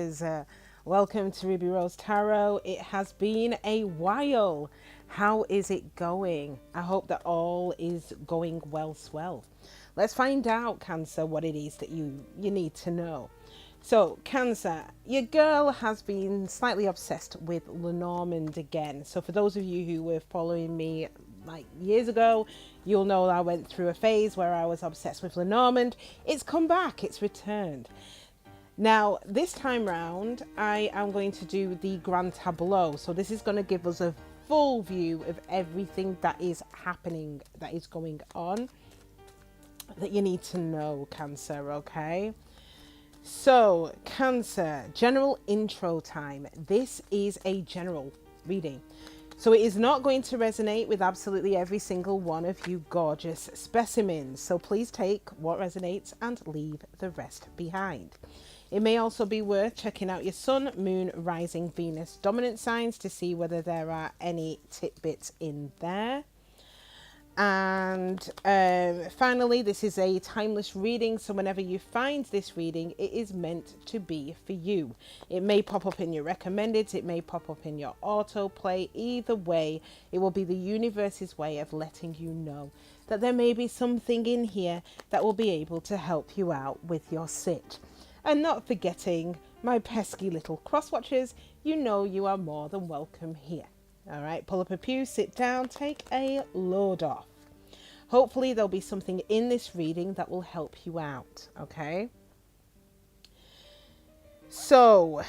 Cancers. Welcome to Ruby Rose Tarot. It has been a while. How is it going? I hope that all is going well swell. Let's find out, Cancer, what it is that you need to know. So, Cancer, your girl has been slightly obsessed with Lenormand again. So for those of you who were following me like years ago, you'll know that I went through a phase where I was obsessed with Lenormand. It's come back, it's returned. Now, this time round, I am going to do the Grand Tableau. So this is going to give us a full view of everything that is happening, that is going on, that you need to know, Cancer, okay? So, Cancer, general intro time. This is a general reading. So it is not going to resonate with absolutely every single one of you gorgeous specimens. So please take what resonates and leave the rest behind. It may also be worth checking out your Sun, Moon, Rising, Venus dominant signs to see whether there are any tidbits in there. And finally, this is a timeless reading, so whenever you find this reading, it is meant to be for you. It may pop up in your recommended, it may pop up in your autoplay. Either way, it will be the universe's way of letting you know that there may be something in here that will be able to help you out with your sit. And not forgetting, my pesky little cross-watchers, you know you are more than welcome here. All right, pull up a pew, sit down, take a load off. Hopefully there'll be something in this reading that will help you out, okay? So,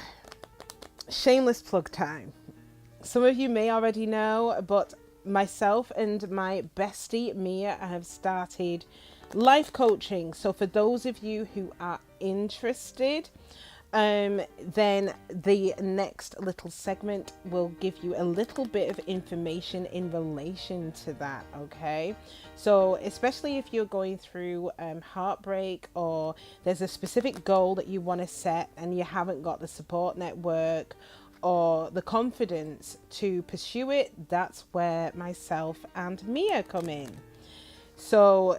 shameless plug time. Some of you may already know, but myself and my bestie Mia have started life coaching. So for those of you who are interested, then the next little segment will give you a little bit of information in relation to that, okay? So especially if you're going through heartbreak, or there's a specific goal that you want to set and you haven't got the support network or the confidence to pursue it, that's where myself and Mia come in. So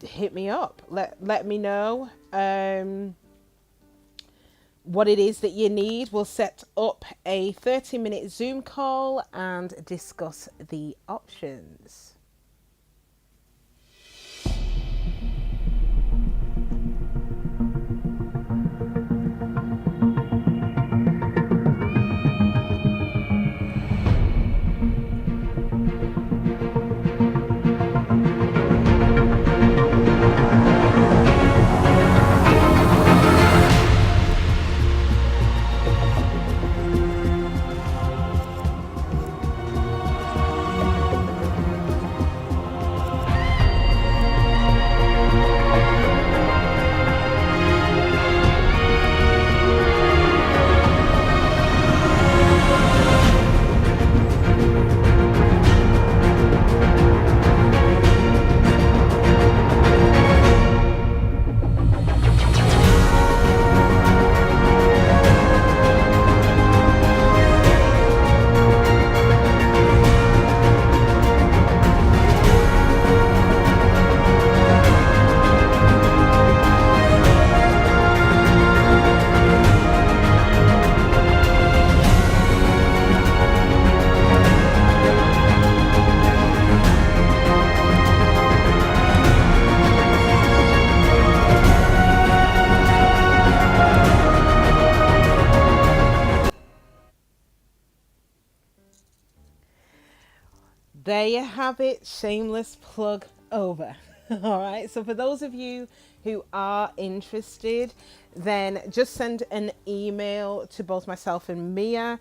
hit me up, let me know what it is that you need. We'll set up a 30-minute Zoom call and discuss the options. There you have it, shameless plug over. All right, so for those of you who are interested, then just send an email to both myself and Mia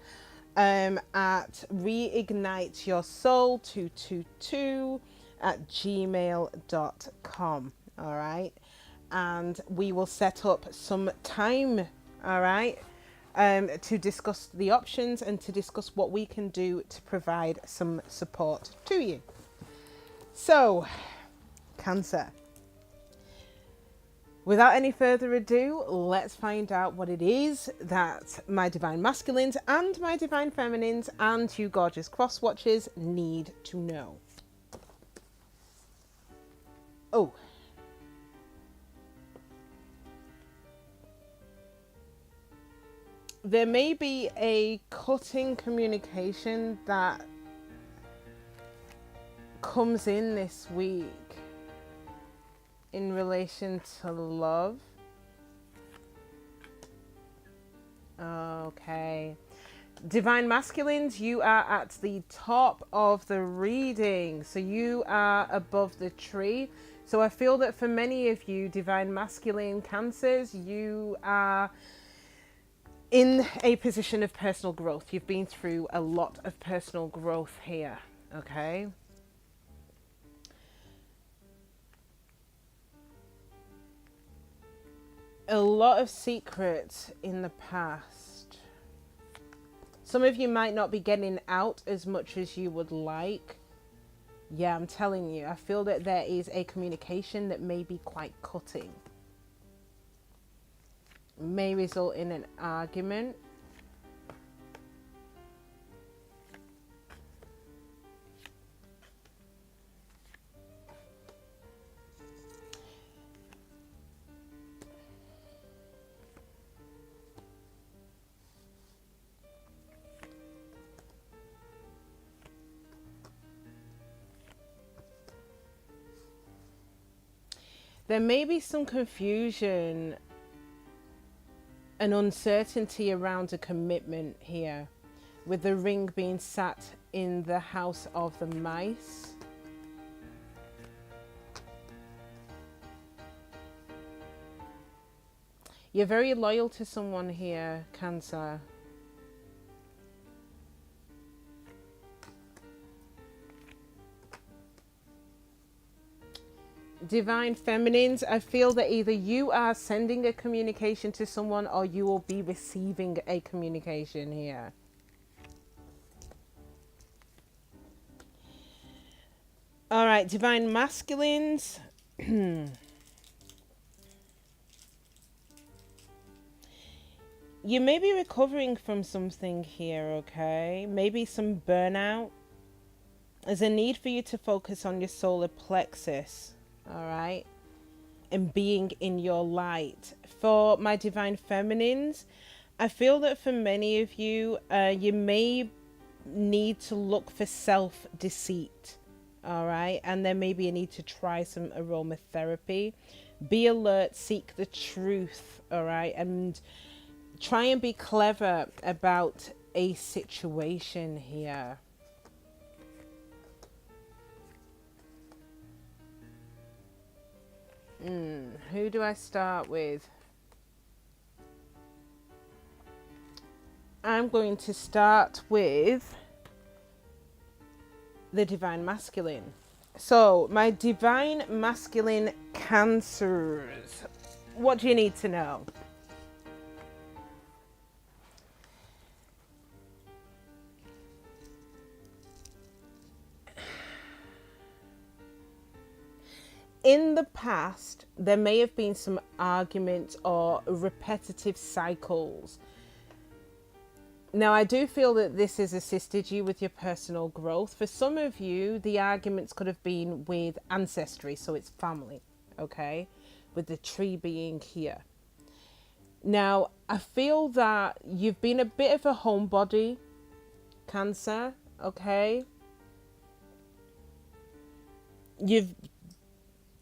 at reigniteyoursoul222@gmail.com. all right, and we will set up some time, all right, to discuss the options and to discuss what we can do to provide some support to you. So, Cancer, without any further ado, let's find out what it is that my divine masculines and my divine feminines and you gorgeous cross watchers need to know. Oh, there may be a cutting communication that comes in this week in relation to love. Okay. Divine Masculines, you are at the top of the reading. So you are above the tree. So I feel that for many of you, Divine Masculine Cancers, you are in a position of personal growth. You've been through a lot of personal growth here. Okay. A lot of secrets in the past. Some of you might not be getting out as much as you would like. Yeah, I'm telling you, I feel that there is a communication that may be quite cutting. May result in an argument. There may be some confusion and uncertainty around a commitment here, with the ring being sat in the house of the mice. You're very loyal to someone here, Cancer. Divine Feminines, I feel that either you are sending a communication to someone or you will be receiving a communication here. All right, Divine Masculines. You may be recovering from something here, okay? Maybe some burnout. There's a need for you to focus on your solar plexus. All right, and being in your light. For my Divine Feminines, I feel that for many of you, you may need to look for self-deceit. All right, and there may be a need to try some aromatherapy. Be alert, seek the truth. All right, and try and be clever about a situation here. Who do I start with? I'm going to start with the Divine Masculine. So, my Divine Masculine Cancers. What do you need to know? In the past, there may have been some arguments or repetitive cycles. Now, I do feel that this has assisted you with your personal growth. For some of you, the arguments could have been with ancestry, so it's family, okay? With the tree being here. Now, I feel that you've been a bit of a homebody, Cancer, okay? You've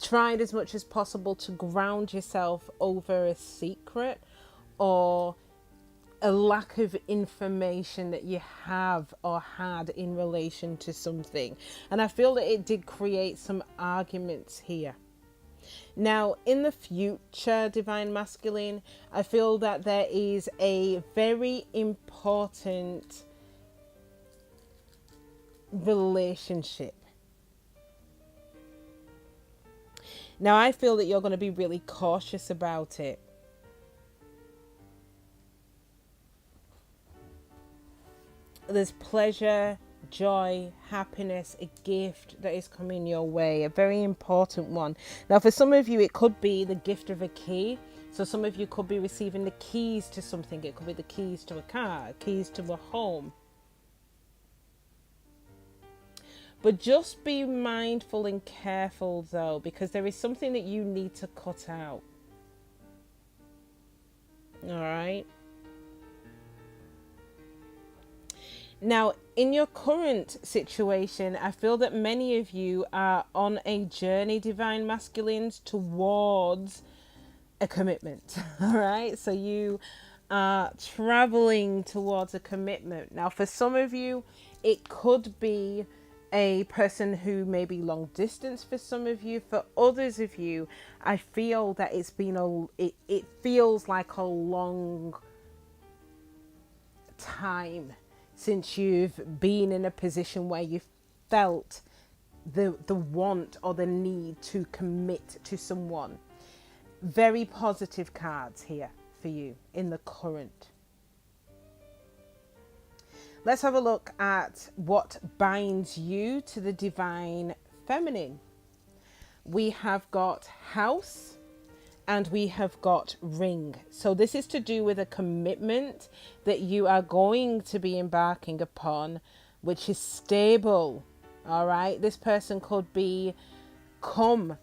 tried as much as possible to ground yourself over a secret or a lack of information that you have or had in relation to something. And I feel that it did create some arguments here. Now, in the future, Divine Masculine, I feel that there is a very important relationship. Now, I feel that you're going to be really cautious about it. There's pleasure, joy, happiness, a gift that is coming your way, a very important one. Now, for some of you, it could be the gift of a key. So some of you could be receiving the keys to something. It could be the keys to a car, keys to a home. But just be mindful and careful, though, because there is something that you need to cut out. All right? Now, in your current situation, I feel that many of you are on a journey, divine masculines, towards a commitment. All right. So you are traveling towards a commitment. Now, for some of you, it could be a person who may be long distance for some of you. For others of you, I feel that it's been it feels like a long time since you've been in a position where you felt the want or the need to commit to someone. Very positive cards here for you in the current. Let's have a look at what binds you to the divine feminine. We have got house and we have got ring. So this is to do with a commitment that you are going to be embarking upon, which is stable. All right. This person could become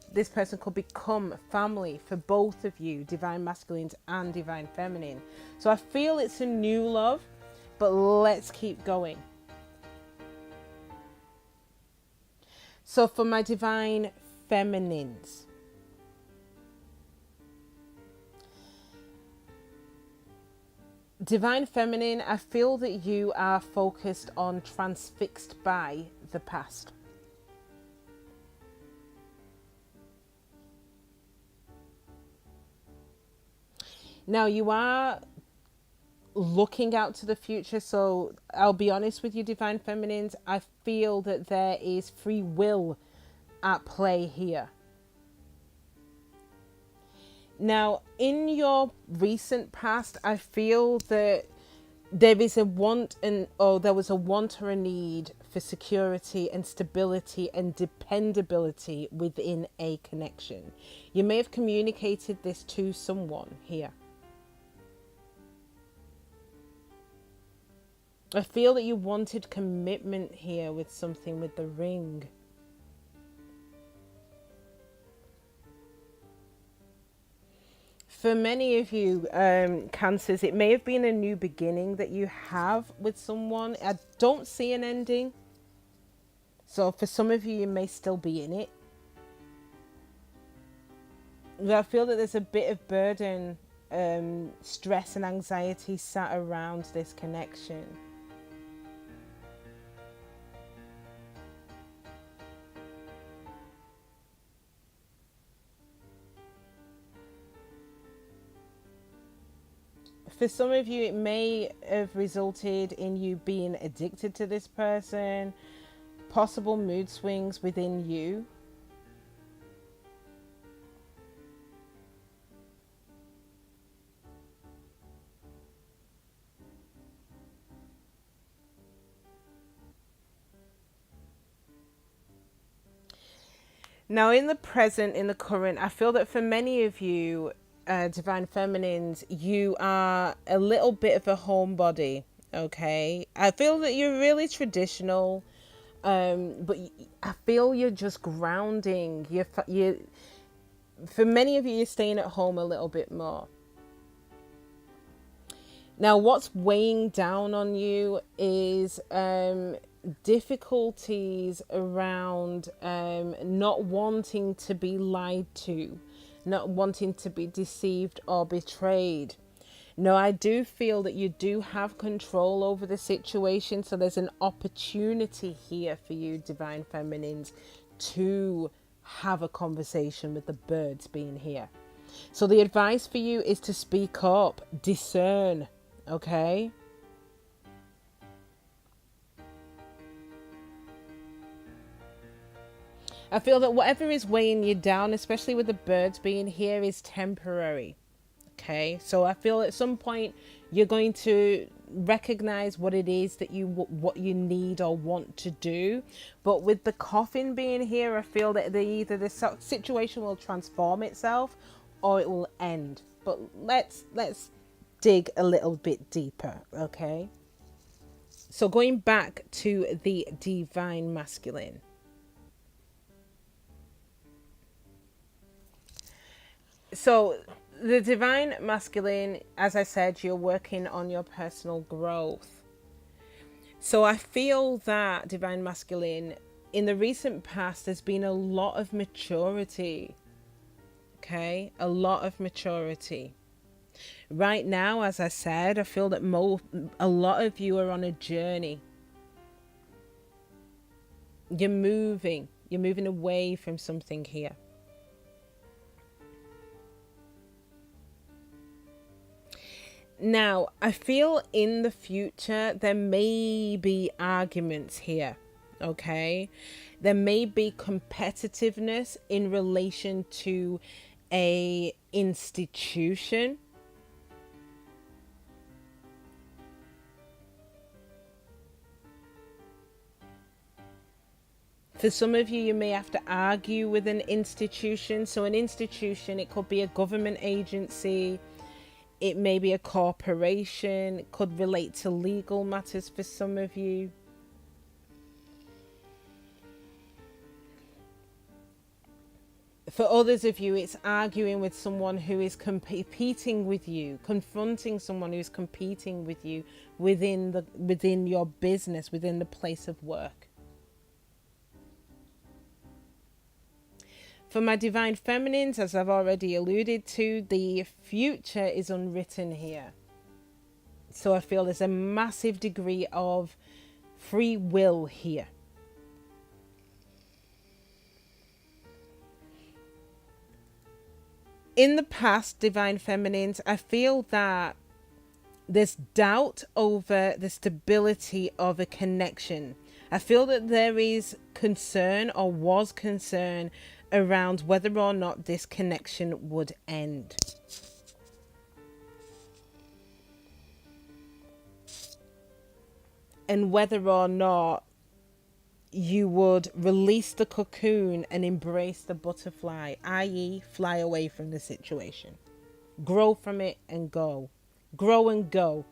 family for both of you, divine masculines and divine feminine. So I feel it's a new love, but let's keep going. So for my divine feminines, divine feminine, I feel that you are focused on transfixed by the past. Now you are looking out to the future. So I'll be honest with you, divine feminines, I feel that there is free will at play here. Now, in your recent past, I feel that there is a want there was a want or a need for security and stability and dependability within a connection. You may have communicated this to someone here. I feel that you wanted commitment here with something with the ring. For many of you, Cancers, it may have been a new beginning that you have with someone. I don't see an ending. So for some of you, you may still be in it. But I feel that there's a bit of burden, stress and anxiety sat around this connection. For some of you, it may have resulted in you being addicted to this person, possible mood swings within you. Now, in the present, in the current, I feel that for many of you, divine feminines, you are a little bit of a homebody. Okay, I feel that you're really traditional, but I feel you're just grounding. You, for many of you, you're staying at home a little bit more. Now, what's weighing down on you is difficulties around not wanting to be lied to, not wanting to be deceived or betrayed. No, I do feel that you do have control over the situation. So there's an opportunity here for you, divine feminines, to have a conversation with the birds being here. So the advice for you is to speak up, discern, okay? I feel that whatever is weighing you down, especially with the birds being here, is temporary. Okay, so I feel at some point you're going to recognize what it is that what you need or want to do. But with the coffin being here, I feel that either the situation will transform itself or it will end. But let's dig a little bit deeper, okay? So going back to the divine masculine. So the divine masculine, as I said, you're working on your personal growth. So I feel that, Divine Masculine, in the recent past, there's been a lot of maturity. Okay, a lot of maturity. Right now, as I said, I feel that a lot of you are on a journey. You're moving away from something here. Now, I feel in the future there may be arguments here, okay? There may be competitiveness in relation to a institution. For some of you, you may have to argue with an institution. So an institution, it could be a government agency, it may be a corporation, it could relate to legal matters for some of you. For others of you, it's arguing with someone who is competing with you, confronting someone who's competing with you within your business, within the place of work. For my divine feminines, as I've already alluded to, the future is unwritten here. So I feel there's a massive degree of free will here. In the past, divine feminines, I feel that there's doubt over the stability of a connection. I feel that there is concern, or was concern, around whether or not this connection would end. And whether or not you would release the cocoon and embrace the butterfly, i.e. fly away from the situation. Grow from it and go. Grow and go.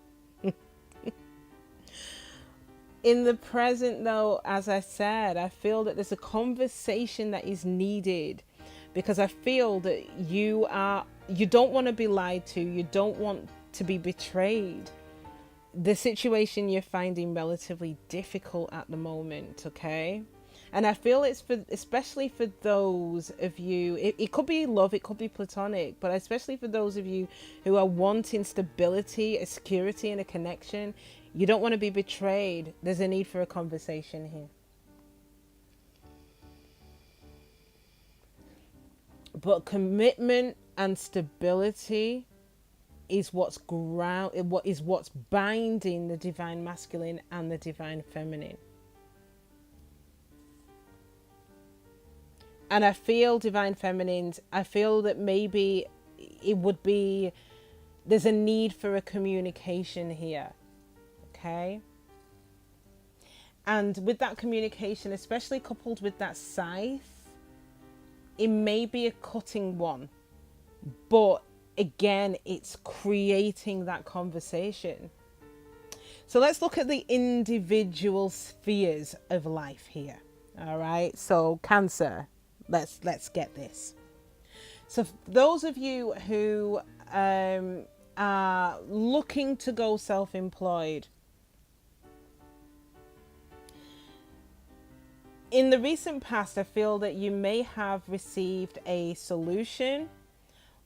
In the present, though, as I said, I feel that there's a conversation that is needed, because I feel that you don't want to be lied to. You don't want to be betrayed. The situation you're finding relatively difficult at the moment, okay? And I feel it's especially for those of you, it could be love, it could be platonic, but especially for those of you who are wanting stability, a security, and a connection. You don't want to be betrayed. There's a need for a conversation here. But commitment and stability is what's binding the divine masculine and the divine feminine. And I feel, divine feminines, I feel that maybe there's a need for a communication here. Okay. And with that communication, especially coupled with that scythe, it may be a cutting one, but again, it's creating that conversation. So let's look at the individual spheres of life here. All right. So Cancer, let's get this. So those of you who are looking to go self-employed, in the recent past, I feel that you may have received a solution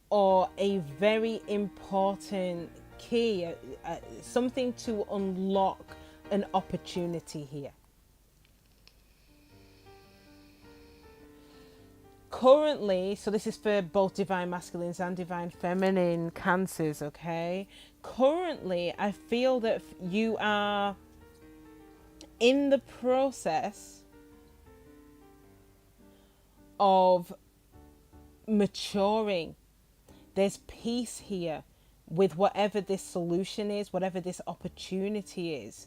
or a very important key, something to unlock an opportunity here. Currently, so this is for both divine masculines and divine feminine Cancers, okay? Currently, I feel that you are in the process of maturing. There's peace here with whatever this solution is, whatever this opportunity is.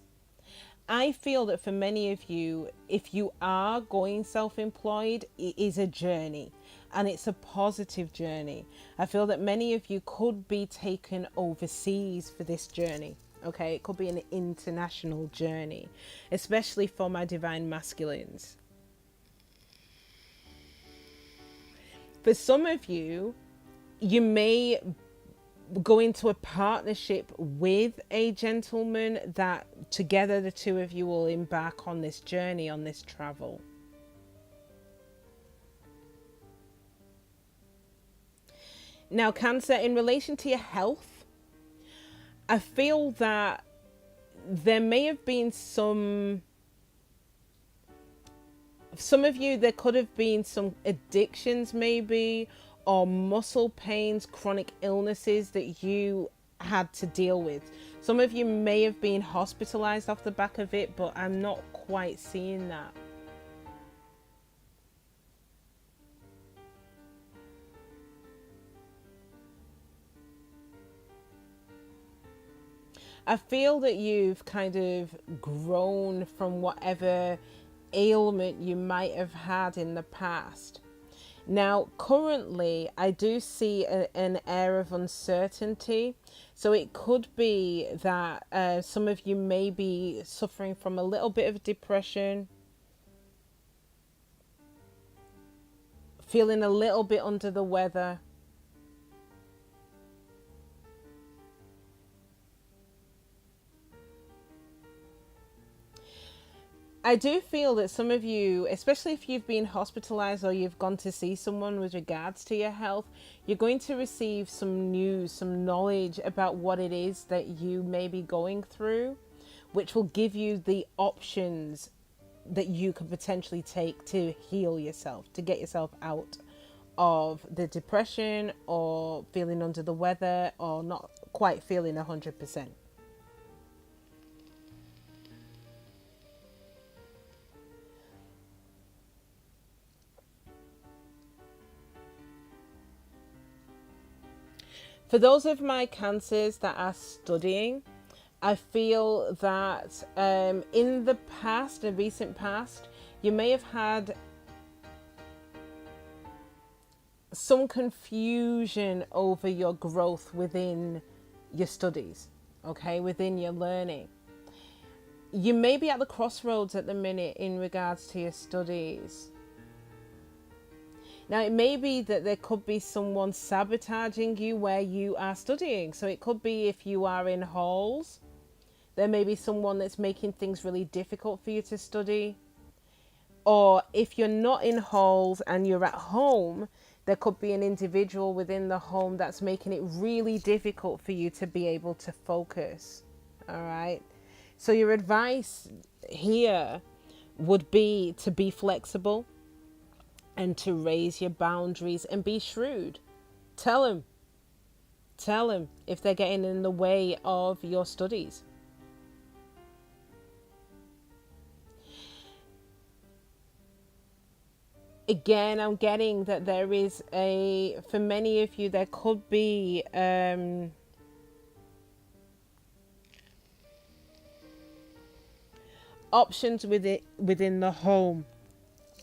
I feel that for many of you, if you are going self-employed, it is a journey, and it's a positive journey. I feel that many of you could be taken overseas for this journey. Okay, it could be an international journey, especially for my divine masculines. For some of you, you may go into a partnership with a gentleman that together the two of you will embark on this journey, on this travel. Now, Cancer, in relation to your health, I feel that there may have been some of you, there could have been some addictions maybe, or muscle pains, chronic illnesses that you had to deal with. Some of you may have been hospitalized off the back of it, but I'm not quite seeing that. I feel that you've kind of grown from whatever ailment you might have had in the past. Now, currently, I do see an air of uncertainty. So it could be that some of you may be suffering from a little bit of depression, feeling a little bit under the weather. I do feel that some of you, especially if you've been hospitalized or you've gone to see someone with regards to your health, you're going to receive some news, some knowledge about what it is that you may be going through, which will give you the options that you could potentially take to heal yourself, to get yourself out of the depression or feeling under the weather or not quite feeling 100%. For those of my Cancers that are studying, I feel that in the past, the recent past, you may have had some confusion over your growth within your studies, okay, within your learning. You may be at the crossroads at the minute in regards to your studies. Now, it may be that there could be someone sabotaging you where you are studying. So it could be if you are in halls, there may be someone that's making things really difficult for you to study. Or if you're not in halls and you're at home, there could be an individual within the home that's making it really difficult for you to be able to focus. All right. So your advice here would be to be flexible and to raise your boundaries and be shrewd. Tell them if they're getting in the way of your studies. Again, I'm getting that there is for many of you, there could be options within the home.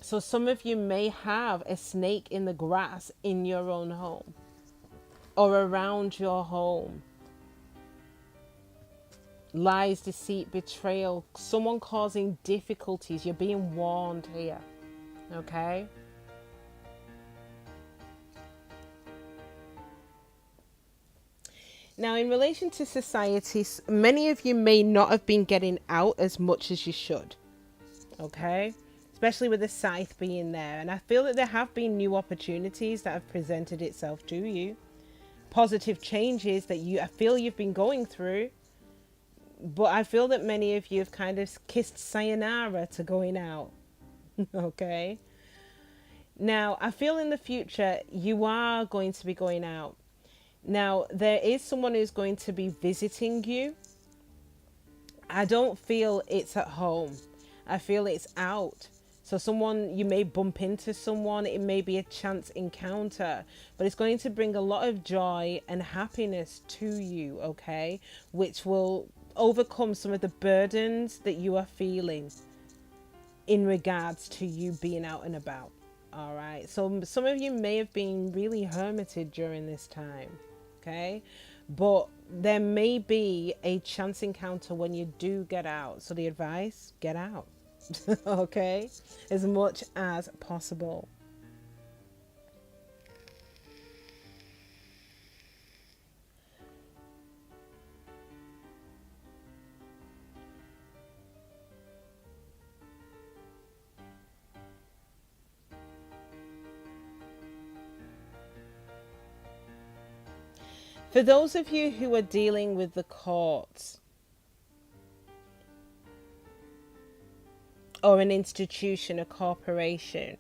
So some of you may have a snake in the grass in your own home or around your home. Lies, deceit, betrayal, someone causing difficulties. You're being warned here, okay? Now, in relation to society, many of you may not have been getting out as much as you should, okay? Especially with the scythe being there. And I feel that there have been new opportunities that have presented itself to you. Positive changes that I feel you've been going through. But I feel that many of you have kind of kissed sayonara to going out. Okay. Now, I feel in the future you are going to be going out. Now, there is someone who's going to be visiting you. I don't feel it's at home. I feel it's out. So you may bump into someone, it may be a chance encounter, but it's going to bring a lot of joy and happiness to you, okay? Which will overcome some of the burdens that you are feeling in regards to you being out and about, all right? So some of you may have been really hermited during this time, okay? But there may be a chance encounter when you do get out. So the advice, get out. Okay, as much as possible. For those of you who are dealing with the courts or an institution, a corporation,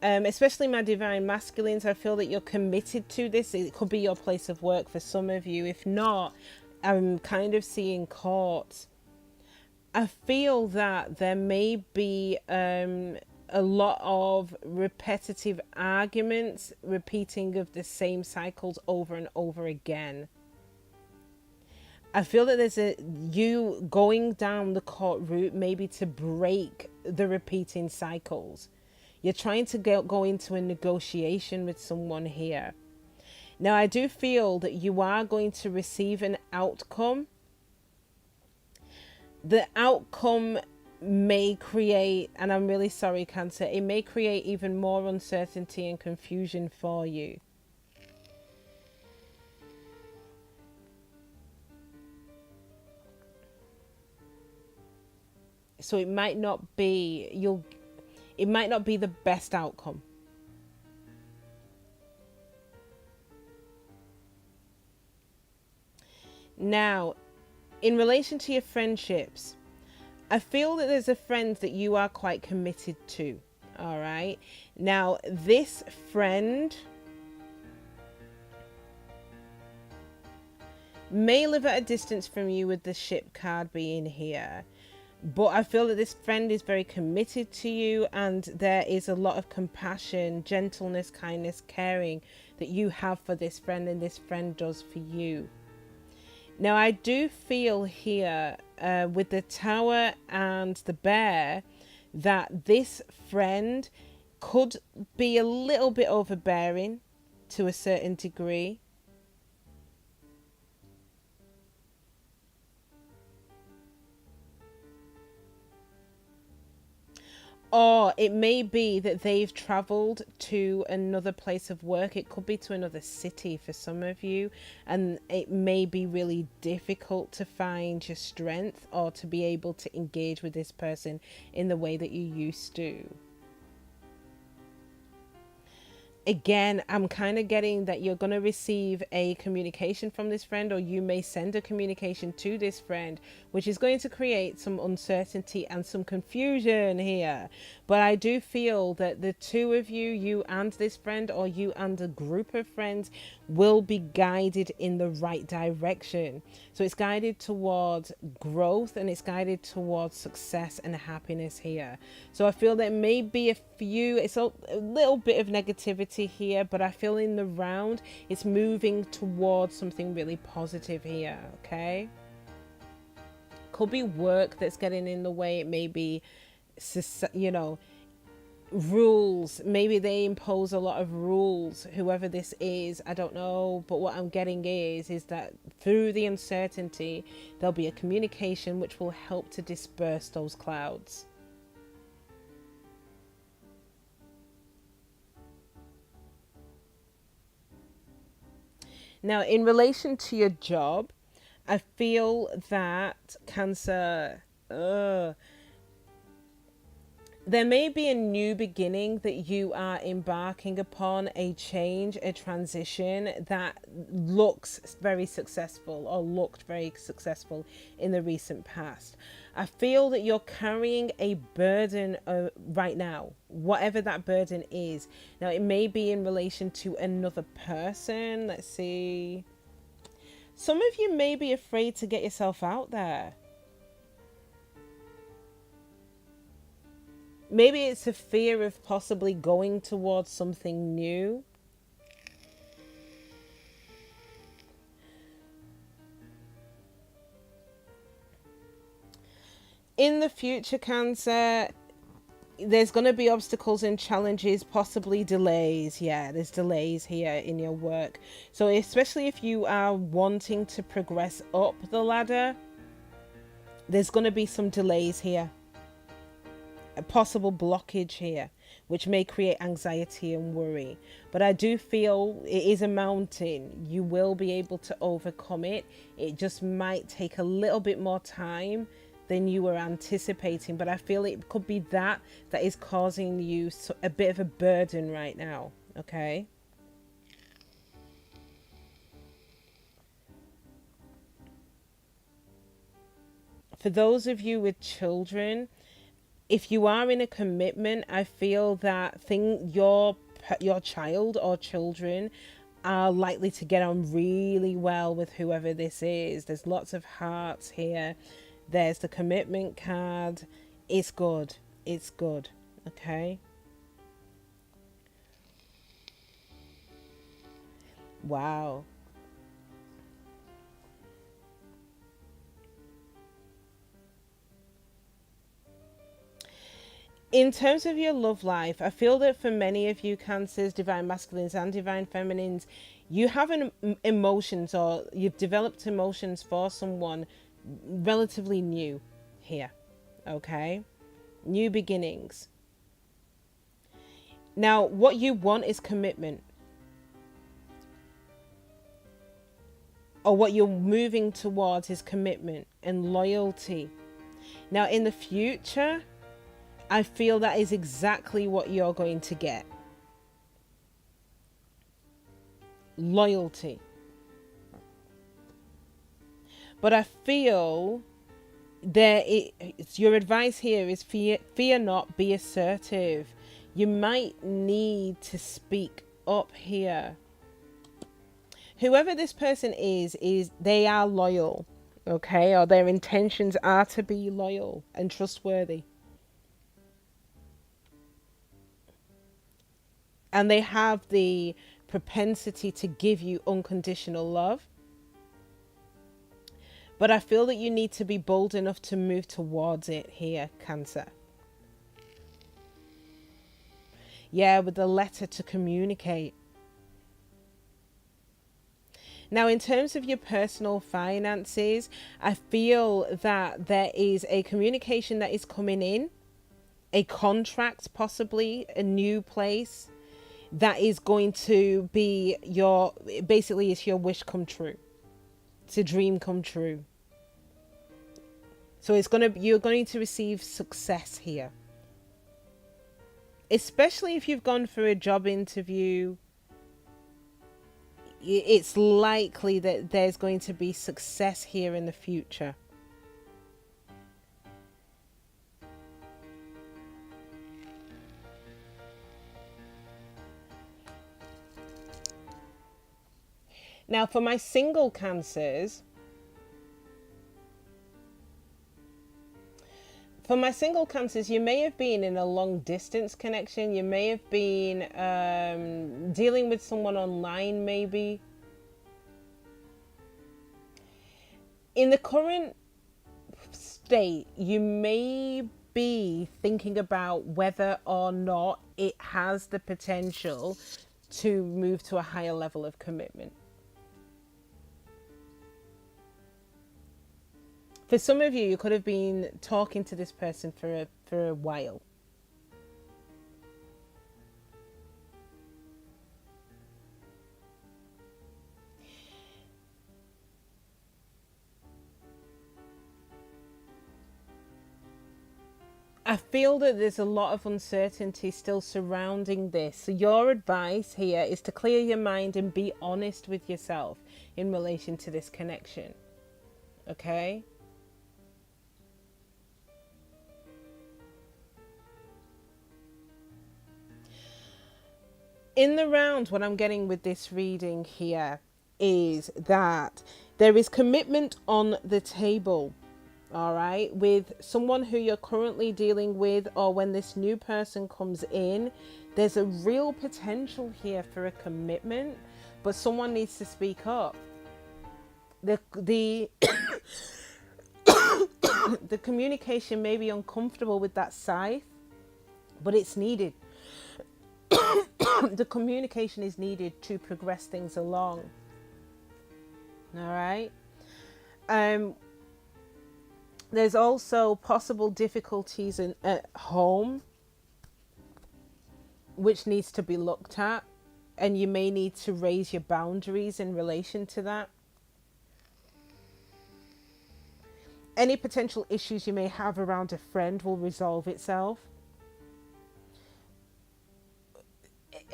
especially my divine masculines, I feel that you're committed to this. It could be your place of work for some of you. If not, I'm kind of seeing courts. I feel that there may be a lot of repetitive arguments, repeating of the same cycles over and over again. I feel that there's you going down the court route maybe to break the repeating cycles. You're trying to go into a negotiation with someone here. Now, I do feel that you are going to receive an outcome. The outcome may create, and I'm really sorry, Cancer, it may create even more uncertainty and confusion for you. So it might not be it might not be the best outcome. Now, in relation to your friendships, I feel that there's a friend that you are quite committed to. All right. Now, this friend may live at a distance from you, with the ship card being here. But I feel that this friend is very committed to you, and there is a lot of compassion, gentleness, kindness, caring that you have for this friend, and this friend does for you. Now, I do feel here with the Tower and the Bear that this friend could be a little bit overbearing to a certain degree. Or it may be that they've traveled to another place of work. It could be to another city for some of you. And it may be really difficult to find your strength or to be able to engage with this person in the way that you used to. Again, I'm kind of getting that you're going to receive a communication from this friend, or you may send a communication to this friend, which is going to create some uncertainty and some confusion here. But I do feel that the two of you, you and this friend, or you and a group of friends, will be guided in the right direction. So it's guided towards growth, and it's guided towards success and happiness here. So I feel there may be it's a little bit of negativity here, but I feel in the round it's moving towards something really positive here. Okay, could be work that's getting in the way. It may be, rules. Maybe they impose a lot of rules, whoever this is, I don't know. But what I'm getting is that through the uncertainty there'll be a communication which will help to disperse those clouds. Now, in relation to your job, I feel that Cancer, there may be a new beginning that you are embarking upon, a change, a transition that looks very successful, or looked very successful in the recent past. I feel that you're carrying a burden right now, whatever that burden is. Now, it may be in relation to another person. Let's see. Some of you may be afraid to get yourself out there. Maybe it's a fear of possibly going towards something new. In the future, Cancer, there's going to be obstacles and challenges, possibly delays. Yeah, there's delays here in your work. So especially if you are wanting to progress up the ladder, there's going to be some delays here. A possible blockage here, which may create anxiety and worry. But I do feel it is a mountain. You will be able to overcome it. It just might take a little bit more time than you were anticipating. But I feel it could be that is causing you a bit of a burden right now. Okay. for those of you with children, if you are in a commitment, I feel that your child or children are likely to get on really well with whoever this is. There's lots of hearts here. There's the commitment card. It's good. It's good. Okay. Wow. In terms of your love life, I feel that for many of you Cancers, divine masculines and divine feminines, you have emotions, or you've developed emotions for someone relatively new here. Okay? New beginnings. Now, what you want is commitment. Or what you're moving towards is commitment and loyalty. Now, in the future, I feel that is exactly what you're going to get. Loyalty. But I feel your advice here is fear not, be assertive. You might need to speak up here. Whoever this person is they are loyal, okay? Or their intentions are to be loyal and trustworthy. And they have the propensity to give you unconditional love. But I feel that you need to be bold enough to move towards it here, Cancer. Yeah, with the letter to communicate. Now, in terms of your personal finances, I feel that there is a communication that is coming in, a contract, possibly a new place that is going to be basically it's your wish come true. It's a dream come true. So you're going to receive success here. Especially if you've gone for a job interview, it's likely that there's going to be success here in the future. Now, for my single Cancers, you may have been in a long distance connection. You may have been dealing with someone online, maybe. In the current state, you may be thinking about whether or not it has the potential to move to a higher level of commitment. For some of you, you could have been talking to this person for a while. I feel that there's a lot of uncertainty still surrounding this. So your advice here is to clear your mind and be honest with yourself in relation to this connection. Okay? In the round, what I'm getting with this reading here is that there is commitment on the table, all right, with someone who you're currently dealing with, or when this new person comes in, there's a real potential here for a commitment, but someone needs to speak up. The the communication may be uncomfortable with that side, but it's needed. The communication is needed to progress things along. All right. There's also possible difficulties at home, which needs to be looked at, and you may need to raise your boundaries in relation to that. Any potential issues you may have around a friend will resolve itself.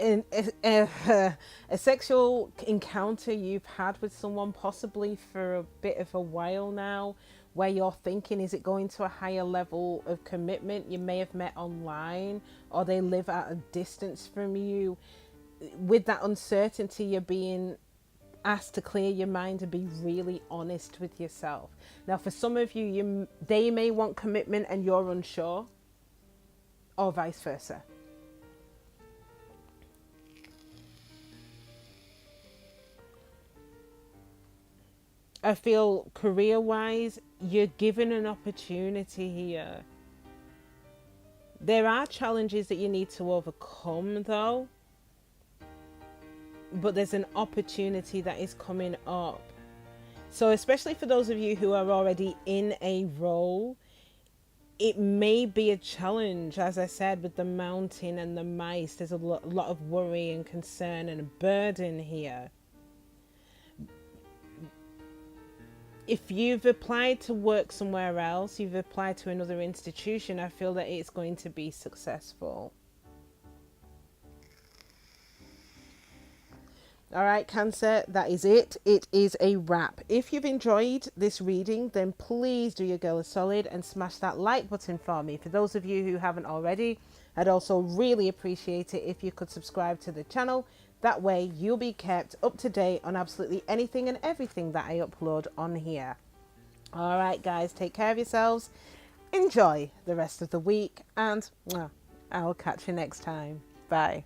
in a sexual encounter you've had with someone possibly for a bit of a while now, where you're thinking, is it going to a higher level of commitment? You may have met online, or they live at a distance from you. With that uncertainty, you're being asked to clear your mind and be really honest with yourself. Now, for some of you, they may want commitment and you're unsure, or vice versa. I feel career-wise, you're given an opportunity here. There are challenges that you need to overcome, though. But there's an opportunity that is coming up. So especially for those of you who are already in a role, it may be a challenge, as I said, with the mountain and the mice. There's a lot of worry and concern and a burden here. If you've applied to work somewhere else, you've applied to another institution, I feel that it's going to be successful. All right, Cancer, that is it. It is a wrap. If you've enjoyed this reading, then please do your girl a solid and smash that like button for me. For those of you who haven't already, I'd also really appreciate it if you could subscribe to the channel. That way you'll be kept up to date on absolutely anything and everything that I upload on here. All right, guys, take care of yourselves. Enjoy the rest of the week, and I'll catch you next time. Bye.